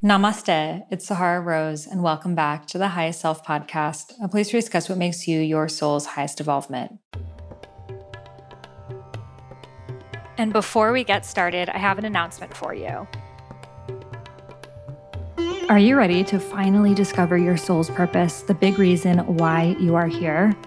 Namaste, it's Sahara Rose, and welcome back to the Highest Self Podcast, a place where we discuss what makes you your soul's highest evolvement. And before we get started, I have an announcement for you. Are you ready to finally discover your soul's purpose, the big reason why you are here?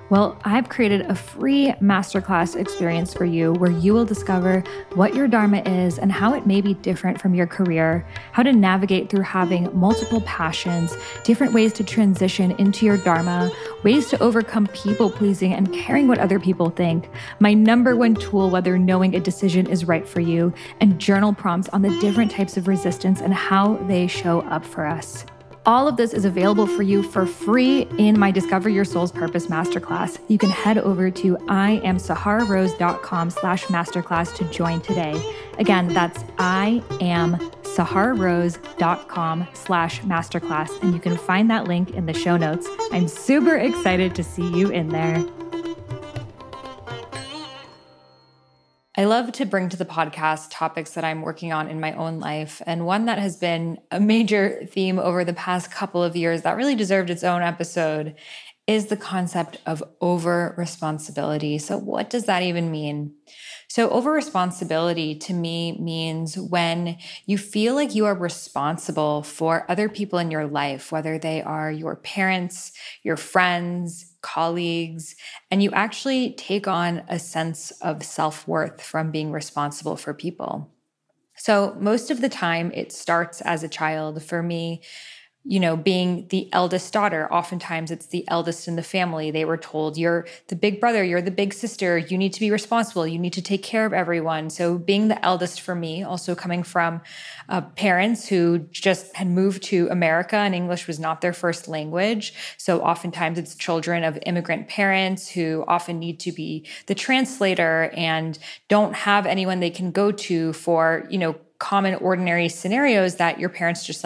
Well, I've created a free masterclass experience for you where you will discover what your Dharma is and how it may be different from your career, how to navigate through having multiple passions, different ways to transition into your Dharma, ways to overcome people-pleasing and caring what other people think, my number one tool whether knowing a decision is right for you, and journal prompts on the different types of resistance and how they show up for us. All of this is available for you for free in my Discover Your Soul's Purpose Masterclass. You can head over to iamsahararose.com/masterclass to join today. Again, that's iamsahararose.com/masterclass, and you can find that link in the show notes. I'm super excited to see you in there. I love to bring to the podcast topics that I'm working on in my own life. And one that has been a major theme over the past couple of years that really deserved its own episode is the concept of over-responsibility. So what does that even mean? So over-responsibility to me means when you feel like you are responsible for other people in your life, whether they are your parents, your friends, colleagues, and you actually take on a sense of self-worth from being responsible for people. So most of the time it starts as a child. For me, being the eldest daughter, oftentimes it's the eldest in the family. They were told, you're the big brother, you're the big sister, you need to be responsible, you need to take care of everyone. So being the eldest for me, also coming from parents who just had moved to America and English was not their first language. So oftentimes it's children of immigrant parents who often need to be the translator and don't have anyone they can go to for, common ordinary scenarios that your parents just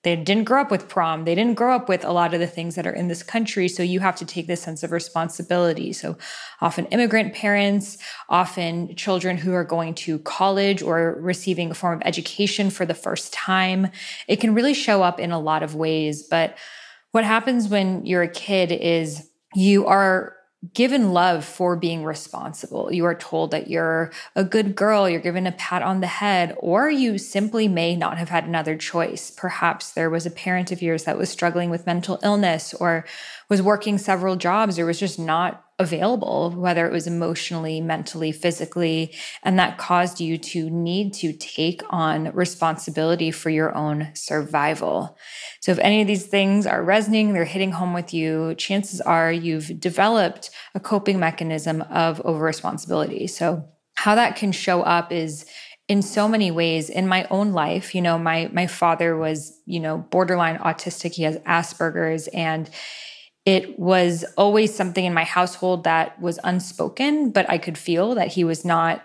they didn't grow up with prom. They didn't grow up with a lot of the things that are in this country. So you have to take this sense of responsibility. So often immigrant parents, often children who are going to college or receiving a form of education for the first time. It can really show up in a lot of ways. But what happens when you're a kid is you are given love for being responsible. You are told that you're a good girl, you're given a pat on the head, or you simply may not have had another choice. Perhaps there was a parent of yours that was struggling with mental illness or was working several jobs or was just not available, whether it was emotionally, mentally, physically, and that caused you to need to take on responsibility for your own survival. So if any of these things are resonating, they're hitting home with you, chances are you've developed a coping mechanism of over-responsibility. So how that can show up is in so many ways. In my own life, my father was, borderline autistic. He has Asperger's, and it was always something in my household that was unspoken, but I could feel that he was not,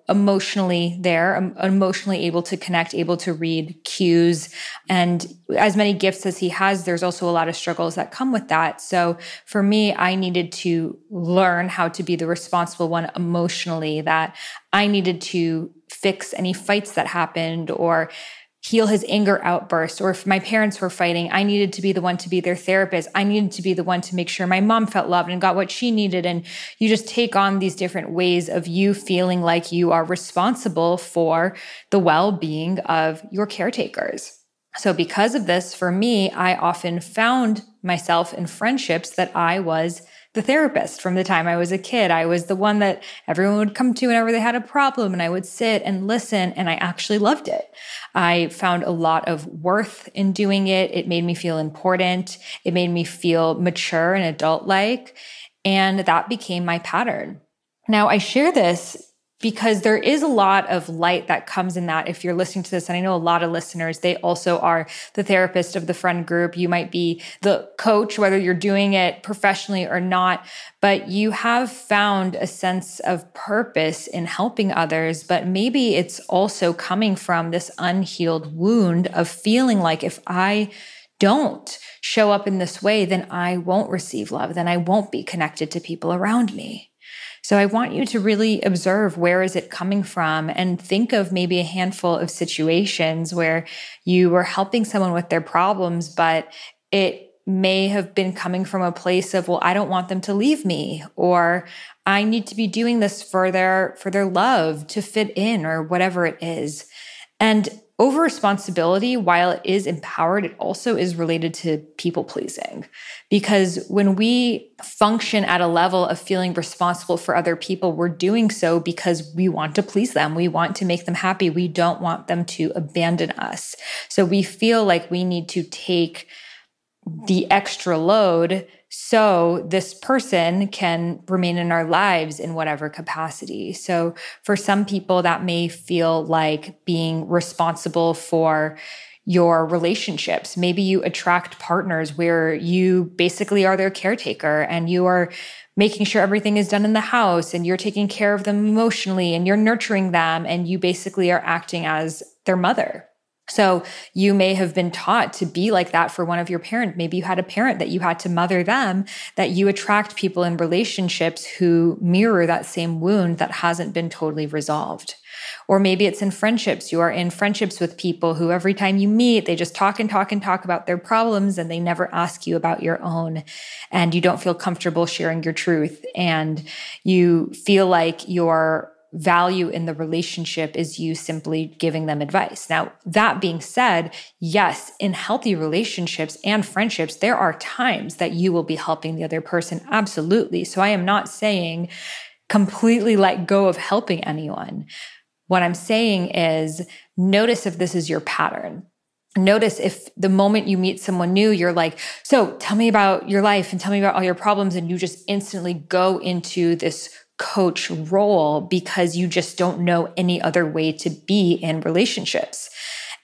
emotionally there, emotionally able to connect, able to read cues. And as many gifts as he has, there's also a lot of struggles that come with that. So for me, I needed to learn how to be the responsible one emotionally, that I needed to fix any fights that happened or heal his anger outburst. Or if my parents were fighting, I needed to be the one to be their therapist. I needed to be the one to make sure my mom felt loved and got what she needed. And you just take on these different ways of you feeling like you are responsible for the well-being of your caretakers. So because of this, for me, I often found myself in friendships that I was the therapist from the time I was a kid. I was the one that everyone would come to whenever they had a problem, and I would sit and listen, and I actually loved it. I found a lot of worth in doing it. It made me feel important. It made me feel mature and adult-like, and that became my pattern. Now, I share this because there is a lot of light that comes in that if you're listening to this, and I know a lot of listeners, they also are the therapist of the friend group. You might be the coach, whether you're doing it professionally or not, but you have found a sense of purpose in helping others, but maybe it's also coming from this unhealed wound of feeling like if I don't show up in this way, then I won't receive love, then I won't be connected to people around me. So I want you to really observe, where is it coming from, and think of maybe a handful of situations where you were helping someone with their problems, but it may have been coming from a place of, well, I don't want them to leave me, or I need to be doing this for their love, to fit in, or whatever it is. And over responsibility, while it is empowered, it also is related to people pleasing. Because when we function at a level of feeling responsible for other people, we're doing so because we want to please them. We want to make them happy. We don't want them to abandon us. So we feel like we need to take the extra load so this person can remain in our lives in whatever capacity. So for some people, that may feel like being responsible for your relationships. Maybe you attract partners where you basically are their caretaker, and you are making sure everything is done in the house, and you're taking care of them emotionally, and you're nurturing them, and you basically are acting as their mother. So you may have been taught to be like that for one of your parents. Maybe you had a parent that you had to mother them, that you attract people in relationships who mirror that same wound that hasn't been totally resolved. Or maybe it's in friendships. You are in friendships with people who every time you meet, they just talk and talk and talk about their problems, and they never ask you about your own. And you don't feel comfortable sharing your truth. And you feel like your value in the relationship is you simply giving them advice. Now, that being said, yes, in healthy relationships and friendships, there are times that you will be helping the other person. Absolutely. So I am not saying completely let go of helping anyone. What I'm saying is, notice if this is your pattern. Notice if the moment you meet someone new, you're like, so tell me about your life and tell me about all your problems. And you just instantly go into this coach role because you just don't know any other way to be in relationships.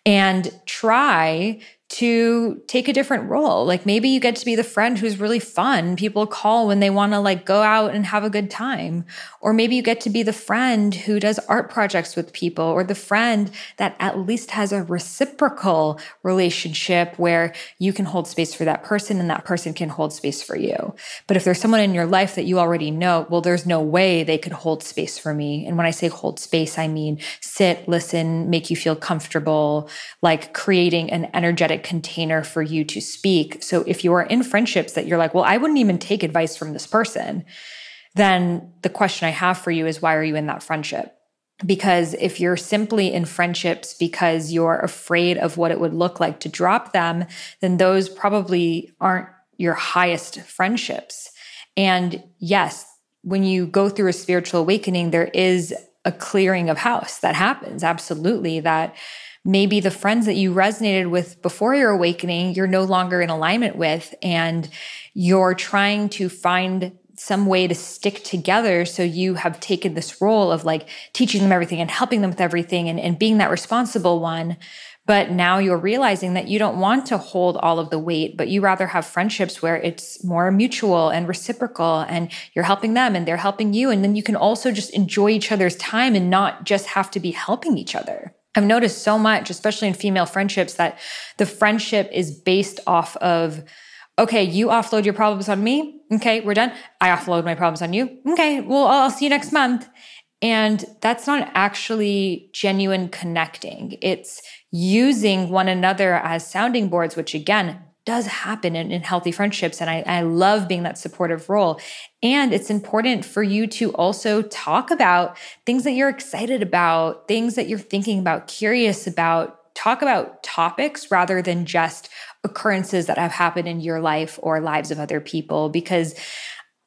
And try to take a different role. Like maybe you get to be the friend who's really fun. People call when they want to like go out and have a good time. Or maybe you get to be the friend who does art projects with people, or the friend that at least has a reciprocal relationship where you can hold space for that person and that person can hold space for you. But if there's someone in your life that you already know, well, there's no way they could hold space for me. And when I say hold space, I mean sit, listen, make you feel comfortable, like creating an energetic container for you to speak. So if you are in friendships that you're like, well, I wouldn't even take advice from this person, then the question I have for you is, why are you in that friendship? Because if you're simply in friendships because you're afraid of what it would look like to drop them, then those probably aren't your highest friendships. And yes, when you go through a spiritual awakening, there is a clearing of house that happens. Absolutely. That maybe the friends that you resonated with before your awakening, you're no longer in alignment with, and you're trying to find some way to stick together. So you have taken this role of like teaching them everything and helping them with everything and being that responsible one. But now you're realizing that you don't want to hold all of the weight, but you rather have friendships where it's more mutual and reciprocal, and you're helping them and they're helping you. And then you can also just enjoy each other's time and not just have to be helping each other. I've noticed so much, especially in female friendships, that the friendship is based off of, okay, you offload your problems on me. Okay, we're done. I offload my problems on you. Okay, well, I'll see you next month. And that's not actually genuine connecting. It's using one another as sounding boards, which again, does happen in healthy friendships. And I love being that supportive role. And it's important for you to also talk about things that you're excited about, things that you're thinking about, curious about. Talk about topics rather than just occurrences that have happened in your life or lives of other people. Because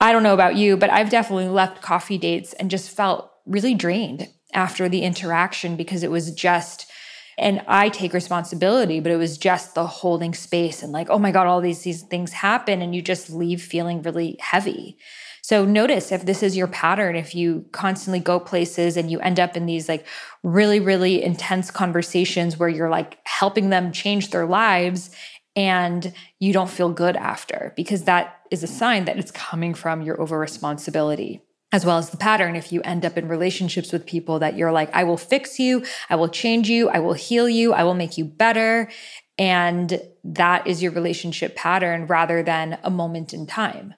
I don't know about you, but I've definitely left coffee dates and just felt really drained after the interaction, because it was just, and I take responsibility, but it was just the holding space and like, oh my God, all these things happen, and you just leave feeling really heavy. So notice if this is your pattern, if you constantly go places and you end up in these like really, really intense conversations where you're like helping them change their lives and you don't feel good after, because that is a sign that it's coming from your over responsibility. As well as the pattern, if you end up in relationships with people that you're like, I will fix you, I will change you, I will heal you, I will make you better. And that is your relationship pattern rather than a moment in time.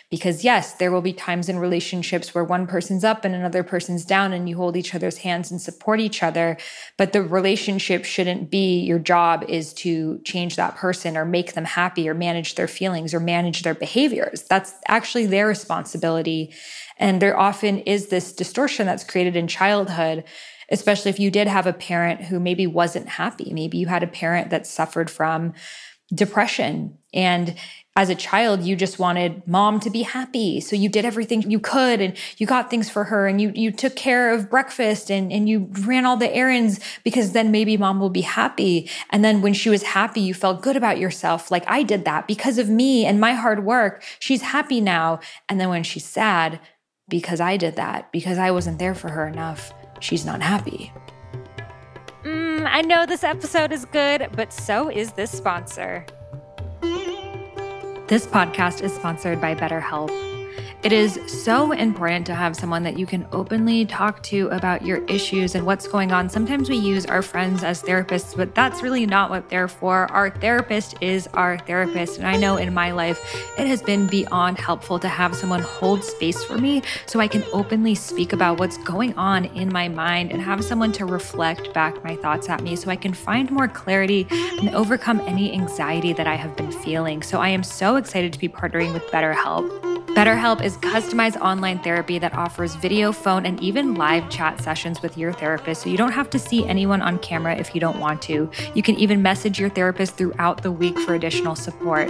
Because yes, there will be times in relationships where one person's up and another person's down and you hold each other's hands and support each other. But the relationship shouldn't be your job is to change that person or make them happy or manage their feelings or manage their behaviors. That's actually their responsibility. And there often is this distortion that's created in childhood, especially if you did have a parent who maybe wasn't happy. Maybe you had a parent that suffered from depression. And as a child, you just wanted mom to be happy. So you did everything you could and you got things for her and you took care of breakfast and you ran all the errands because then maybe mom will be happy. And then when she was happy, you felt good about yourself. Like, I did that because of me and my hard work. She's happy now. And then when she's sad, because I did that, because I wasn't there for her enough, she's not happy. I know this episode is good, but so is this sponsor. This podcast is sponsored by BetterHelp. It is so important to have someone that you can openly talk to about your issues and what's going on. Sometimes we use our friends as therapists, but that's really not what they're for. Our therapist is our therapist. And I know in my life, it has been beyond helpful to have someone hold space for me so I can openly speak about what's going on in my mind and have someone to reflect back my thoughts at me so I can find more clarity and overcome any anxiety that I have been feeling. So I am so excited to be partnering with BetterHelp. BetterHelp is customized online therapy that offers video, phone, and even live chat sessions with your therapist, so you don't have to see anyone on camera if you don't want to. You can even message your therapist throughout the week for additional support.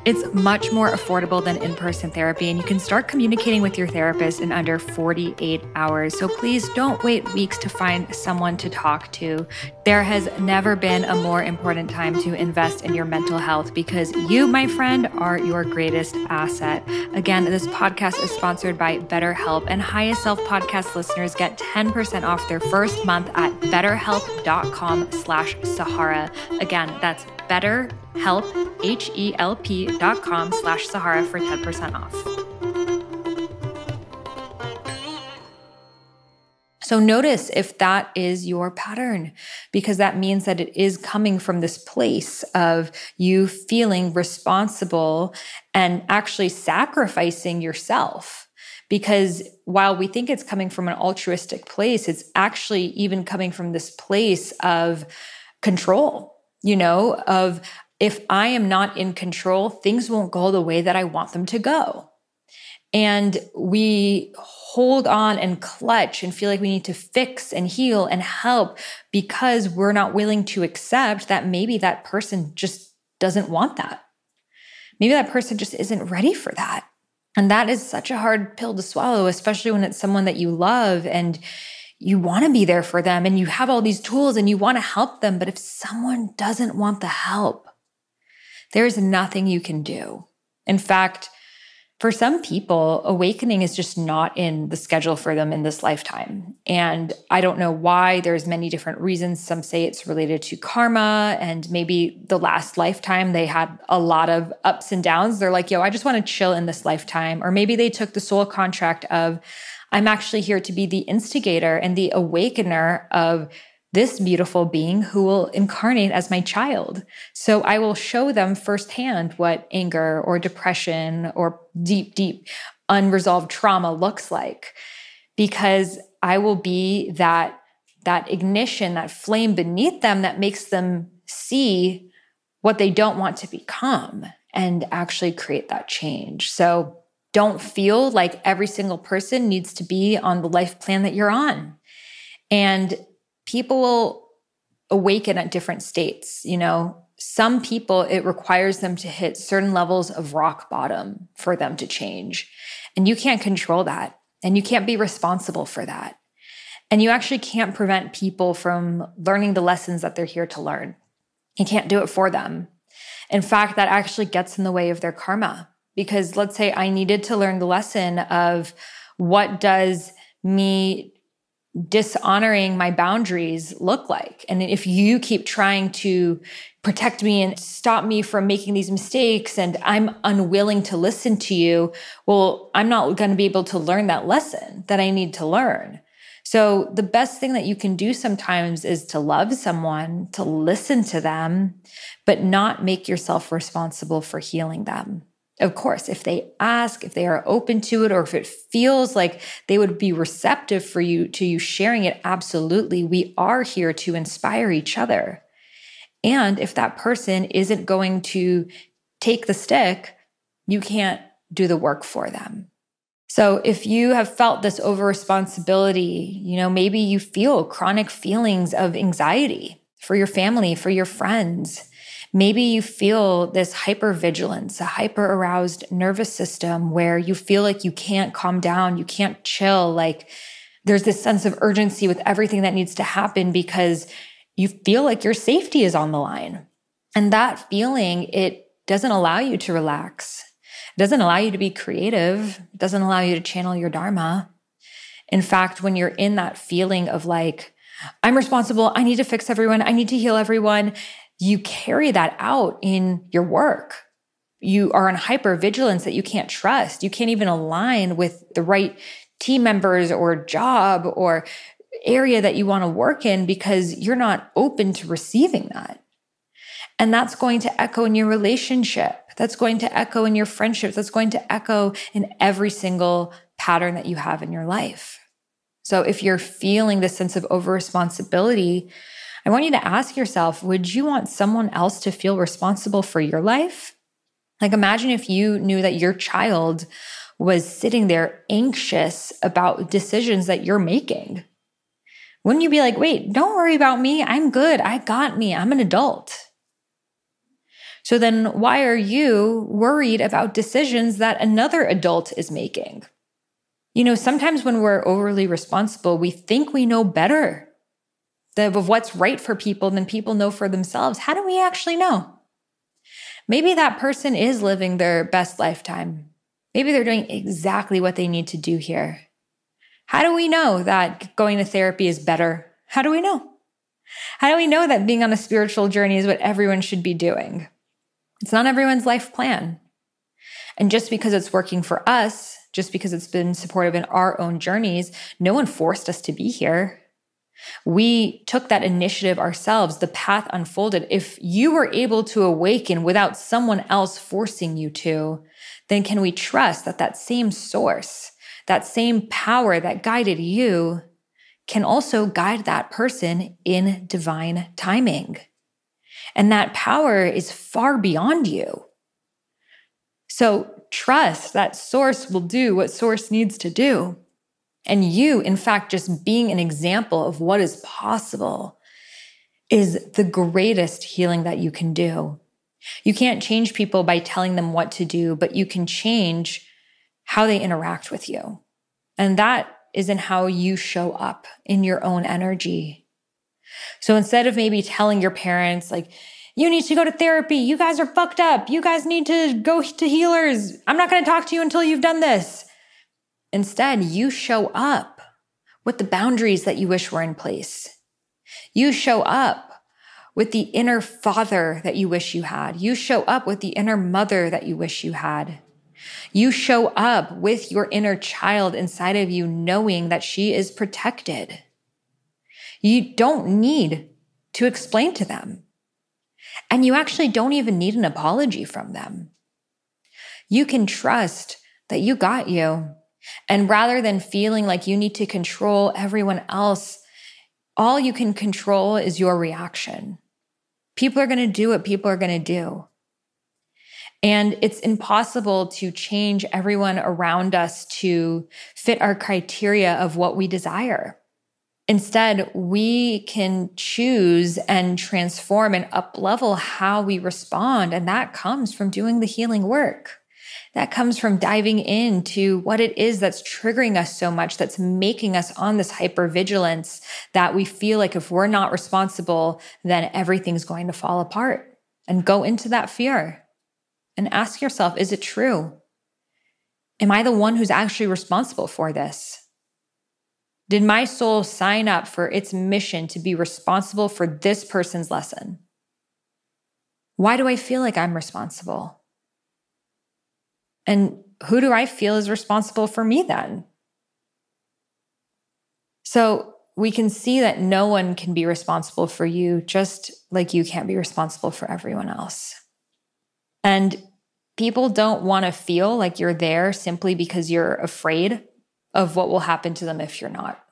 It's much more affordable than in-person therapy, and you can start communicating with your therapist in under 48 hours. So please don't wait weeks to find someone to talk to. There has never been a more important time to invest in your mental health because you, my friend, are your greatest asset. Again, this podcast is sponsored by BetterHelp, and Highest Self podcast listeners get 10% off their first month at betterhelp.com/Sahara. Again, that's BetterHelp, HELP.com/Sahara for 10% off. So notice if that is your pattern, because that means that it is coming from this place of you feeling responsible and actually sacrificing yourself. Because while we think it's coming from an altruistic place, it's actually even coming from this place of control. Of if I am not in control, things won't go the way that I want them to go. And we hold on and clutch and feel like we need to fix and heal and help because we're not willing to accept that maybe that person just doesn't want that. Maybe that person just isn't ready for that. And that is such a hard pill to swallow, especially when it's someone that you love and you want to be there for them and you have all these tools and you want to help them. But if someone doesn't want the help, there's nothing you can do. In fact, for some people, awakening is just not in the schedule for them in this lifetime. And I don't know why. There's many different reasons. Some say it's related to karma and maybe the last lifetime they had a lot of ups and downs. They're like, I just want to chill in this lifetime. Or maybe they took the soul contract of, I'm actually here to be the instigator and the awakener of this beautiful being who will incarnate as my child. So I will show them firsthand what anger or depression or deep unresolved trauma looks like, because I will be that ignition, that flame beneath them that makes them see what they don't want to become and actually create that change. So don't feel like every single person needs to be on the life plan that you're on. And people will awaken at different states. Some people, it requires them to hit certain levels of rock bottom for them to change. And you can't control that. And you can't be responsible for that. And you actually can't prevent people from learning the lessons that they're here to learn. You can't do it for them. In fact, that actually gets in the way of their karma. Because let's say I needed to learn the lesson of what does me dishonoring my boundaries look like? And if you keep trying to protect me and stop me from making these mistakes and I'm unwilling to listen to you, well, I'm not going to be able to learn that lesson that I need to learn. So the best thing that you can do sometimes is to love someone, to listen to them, but not make yourself responsible for healing them. Of course, if they ask, if they are open to it, or if it feels like they would be receptive for you sharing it, absolutely. We are here to inspire each other. And if that person isn't going to take the stick, you can't do the work for them. So if you have felt this over responsibility, maybe you feel chronic feelings of anxiety for your family, for your friends. Maybe you feel this hypervigilance, a hyper aroused nervous system where you feel like you can't calm down, you can't chill. Like there's this sense of urgency with everything that needs to happen because you feel like your safety is on the line. And that feeling, it doesn't allow you to relax. It doesn't allow you to be creative. It doesn't allow you to channel your dharma. In fact, when you're in that feeling of like, I'm responsible, I need to fix everyone, I need to heal everyone, you carry that out in your work. You are in hypervigilance that you can't trust. You can't even align with the right team members or job or area that you want to work in because you're not open to receiving that. And that's going to echo in your relationship. That's going to echo in your friendships. That's going to echo in every single pattern that you have in your life. So if you're feeling this sense of over-responsibility, I want you to ask yourself, would you want someone else to feel responsible for your life? Like imagine if you knew that your child was sitting there anxious about decisions that you're making. Wouldn't you be like, wait, don't worry about me. I'm good. I got me. I'm an adult. So then why are you worried about decisions that another adult is making? Sometimes when we're overly responsible, we think we know better of what's right for people than people know for themselves. How do we actually know? Maybe that person is living their best lifetime. Maybe they're doing exactly what they need to do here. How do we know that going to therapy is better? How do we know? How do we know that being on a spiritual journey is what everyone should be doing? It's not everyone's life plan. And just because it's working for us, just because it's been supportive in our own journeys, no one forced us to be here. We took that initiative ourselves. The path unfolded. If you were able to awaken without someone else forcing you to, then can we trust that that same source, that same power that guided you can also guide that person in divine timing? And that power is far beyond you. So trust that source will do what source needs to do. And you, in fact, just being an example of what is possible is the greatest healing that you can do. You can't change people by telling them what to do, but you can change how they interact with you. And that is in how you show up in your own energy. So instead of maybe telling your parents, like, you need to go to therapy, you guys are fucked up, you guys need to go to healers, I'm not going to talk to you until you've done this. Instead, you show up with the boundaries that you wish were in place. You show up with the inner father that you wish you had. You show up with the inner mother that you wish you had. You show up with your inner child inside of you, knowing that she is protected. You don't need to explain to them. And you actually don't even need an apology from them. You can trust that you got you. And rather than feeling like you need to control everyone else, all you can control is your reaction. People are going to do what people are going to do. And it's impossible to change everyone around us to fit our criteria of what we desire. Instead, we can choose and transform and up-level how we respond. And that comes from doing the healing work. That comes from diving into what it is that's triggering us so much, that's making us on this hypervigilance, that we feel like if we're not responsible, then everything's going to fall apart. And go into that fear and ask yourself, is it true? Am I the one who's actually responsible for this? Did my soul sign up for its mission to be responsible for this person's lesson? Why do I feel like I'm responsible? And who do I feel is responsible for me then? So we can see that no one can be responsible for you, just like you can't be responsible for everyone else. And People don't want to feel like you're there simply because you're afraid of what will happen to them if you're not.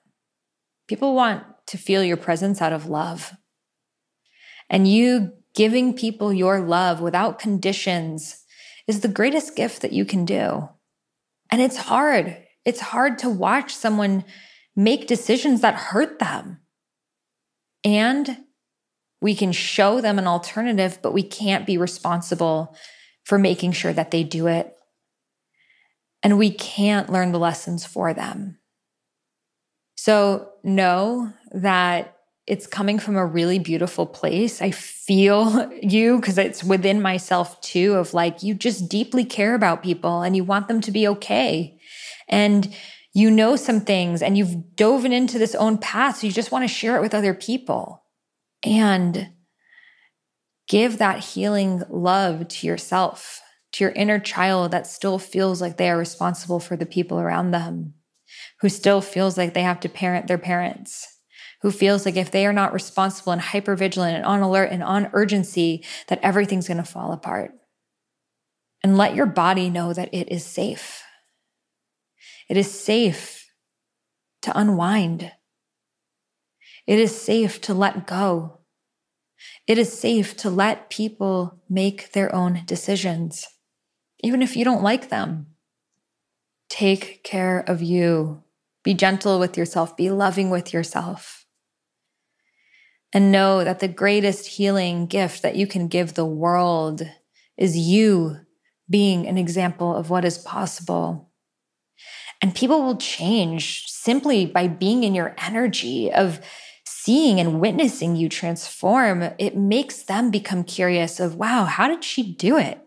People want to feel your presence out of love. And you giving people your love without conditions is the greatest gift that you can do. And it's hard. It's hard to watch someone make decisions that hurt them. And we can show them an alternative, but we can't be responsible for making sure that they do it. And we can't learn the lessons for them. So know that it's coming from a really beautiful place. I feel you because it's within myself too, of like, you just deeply care about people and you want them to be okay. And you know some things and you've dove into this own path. So you just want to share it with other people and give that healing love to yourself, to your inner child that still feels like they are responsible for the people around them, who still feels like they have to parent their parents, who feels like if they are not responsible and hypervigilant and on alert and on urgency, that everything's going to fall apart. And let your body know that it is safe. It is safe to unwind. It is safe to let go. It is safe to let people make their own decisions, even if you don't like them. Take care of you. Be gentle with yourself. Be loving with yourself. And know that the greatest healing gift that you can give the world is you being an example of what is possible. And people will change simply by being in your energy of seeing and witnessing you transform. It makes them become curious of, wow, how did she do it?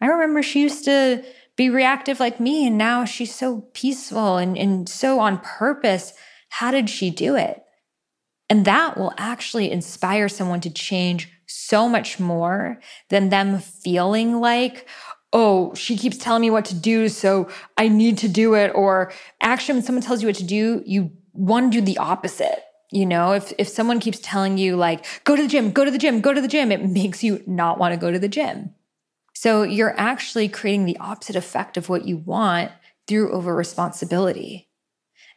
I remember she used to be reactive like me, and now she's so peaceful and so on purpose. How did she do it? And that will actually inspire someone to change so much more than them feeling like, oh, she keeps telling me what to do, so I need to do it. Or actually, when someone tells you what to do, you want to do the opposite. You know, if someone keeps telling you like, go to the gym, go to the gym, go to the gym, it makes you not want to go to the gym. So you're actually creating the opposite effect of what you want through over-responsibility.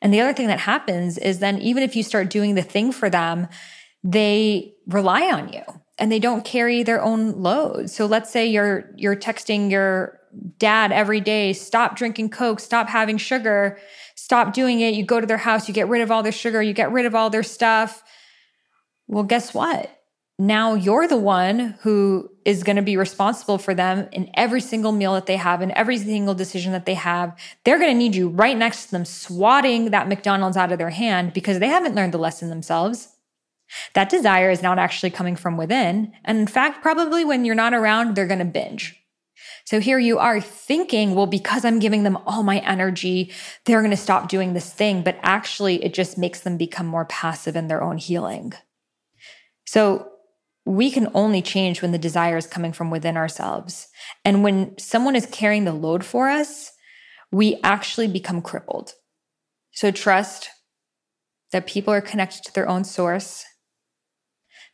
And the other thing that happens is then even if you start doing the thing for them, they rely on you and they don't carry their own load. So let's say you're texting your dad every day, stop drinking Coke, stop having sugar, stop doing it. You go to their house, you get rid of all their sugar, you get rid of all their stuff. Well, guess what? Now you're the one who is going to be responsible for them in every single meal that they have, in every single decision that they have. They're going to need you right next to them, swatting that McDonald's out of their hand because they haven't learned the lesson themselves. That desire is not actually coming from within. And in fact, probably when you're not around, they're going to binge. So here you are thinking, well, because I'm giving them all my energy, they're going to stop doing this thing. But actually, it just makes them become more passive in their own healing. So we can only change when the desire is coming from within ourselves. And when someone is carrying the load for us, we actually become crippled. So trust that people are connected to their own source,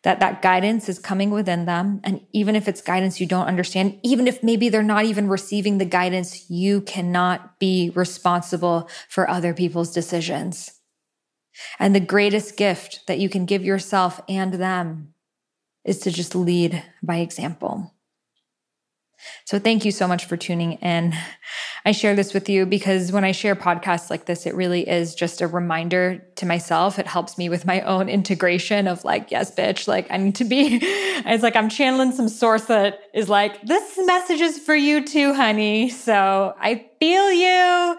that guidance is coming within them. And even if it's guidance you don't understand, even if maybe they're not even receiving the guidance, you cannot be responsible for other people's decisions. And the greatest gift that you can give yourself and them is to just lead by example. So thank you so much for tuning in. I share this with you because when I share podcasts like this, it really is just a reminder to myself. It helps me with my own integration of like, yes, bitch, like I need to be, it's like I'm channeling some source that is like, this message is for you too, honey. So I feel you.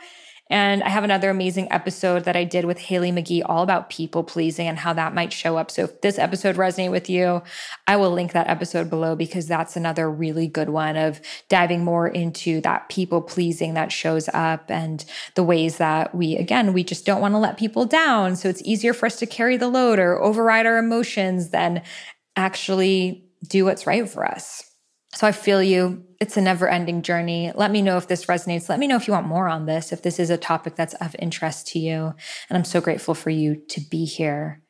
And I have another amazing episode that I did with Haley McGee all about people pleasing and how that might show up. So if this episode resonated with you, I will link that episode below because that's another really good one of diving more into that people pleasing that shows up and the ways that we just don't want to let people down. So it's easier for us to carry the load or override our emotions than actually do what's right for us. So I feel you. It's a never-ending journey. Let me know if this resonates. Let me know if you want more on this, if this is a topic that's of interest to you. And I'm so grateful for you to be here.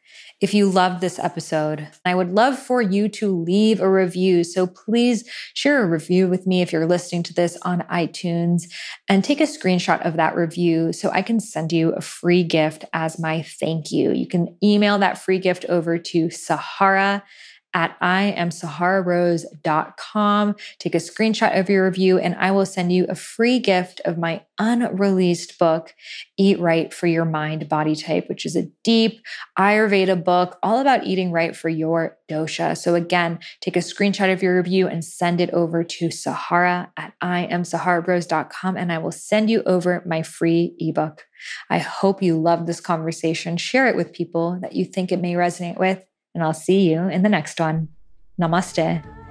if you loved this episode. I would love for you to leave a review. So please share a review with me if you're listening to this on iTunes, and take a screenshot of that review so I can send you a free gift as my thank you. You can email that free gift over to Sahara at IamSaharaRose.com. Take a screenshot of your review, and I will send you a free gift of my unreleased book, Eat Right for Your Mind Body Type, which is a deep Ayurveda book all about eating right for your dosha. So again, take a screenshot of your review and send it over to Sahara at IamSaharaRose.com, and I will send you over my free ebook. I hope you loved this conversation. Share it with people that you think it may resonate with. And I'll see you in the next one. Namaste.